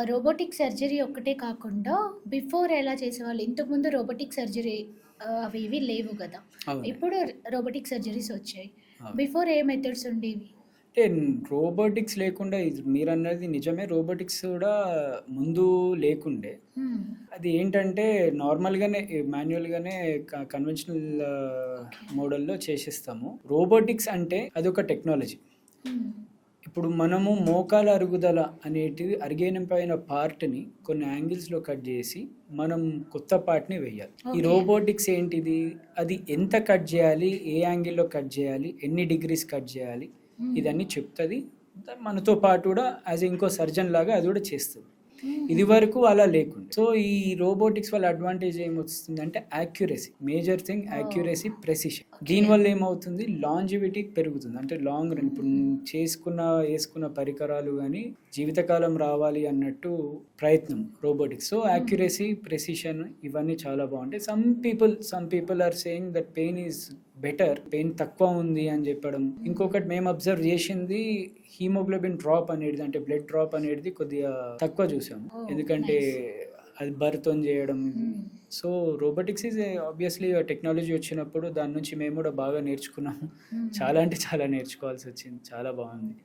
Robotic surgery ఒక్కటే కాకుండా before ఎలా చేసేవాళ్ళు? ఇంతకుముందు రోబోటిక్ సర్జరీ అవి ఇవి లేవు గదా! అవును. ఇప్పుడు రోబోటిక్ సర్జరీస్ వచ్చాయి. అవును. బిఫోర్ ఏ మెథడ్స్ ఉండేవి? అంటే రోబోటిక్స్ లేకుండా ఇది మీరన్నది నిజమే. రోబోటిక్స్ కూడా ముందు లేకుండే. హ్మ్. అది ఏంటంటే నార్మల్‌గానే మాన్యుయల్‌గానే కన్వెన్షనల్ ఓకే. మోడల్‌లో చేసేస్తాము. రోబోటిక్స్ అంటే అదొక టెక్నాలజీ. హ్మ్. ఇప్పుడు మనము మోకాల అరుగుదల అనేటిది అరిగిపోయిన పార్ట్‌ని కొన్ని యాంగిల్స్‌లో కట్ జేసి, మనం కొత్త పార్ట్‌ని వెయ్యాలి. ఈ ఓకే. రోబోటిక్స్ ఏంటిది? అది ఎంత కట్ జేయాలి? ఏ యాంగిల్‌లో కట్ జేయాలి? ఎన్ని డిగ్రీస్ కట్ జేయాలి? హ్మ్. ఇదన్నీ చెప్తది. మనతో పాటు గూడా ఇంకో సర్జన్ లాగా అది గూడా చేస్తది. హుహు. ఇదివరకు అలా లేకుండే. సో, ఈ రోబోటిక్స్ వల్ల అడ్వాంటేజ్ ఏమొస్తుందంటే accuracy. Major thing oh! Accuracy, precision. Okay. దీనివల్ల ఏమవుతుంది? లాంజివిటీ పెరుగుతుంది. అంటే లాంగ్ రన్ ఇప్పుడు హుహు. యేసుకున్న పరికరాలు గానీ, జీవితకాలం రావాలి అన్నట్టు ప్రయత్నం robotics. So, hmm. Accuracy, precision ఇవన్నీ చాలా బావుంటాయి. Some people are saying that pain is better. Pain తక్కువ ఉంది అని చెప్పడం. హ్మ్. ఇంకొకటి మేము అబ్జర్వ్ చేసింది హీమోగ్లోబిన్ డ్రాప్ అనేది అంటే బ్లడ్ డ్రాప్ అనేది కొద్దిగా తక్కువ చూసాము. ఓహ్! ఎందుకంటే నైస్. అది బర్తోని చేయడం. హ్మ్. So, robotics is obviously technology వచ్చినప్పుడు దాని నుంచి మేము కూడా బాగా నేర్చుకున్నాము. హ్మ్. చాలా అంటే చాలా నేర్చుకోవాల్సొచ్చింది. చాలా బావుంది.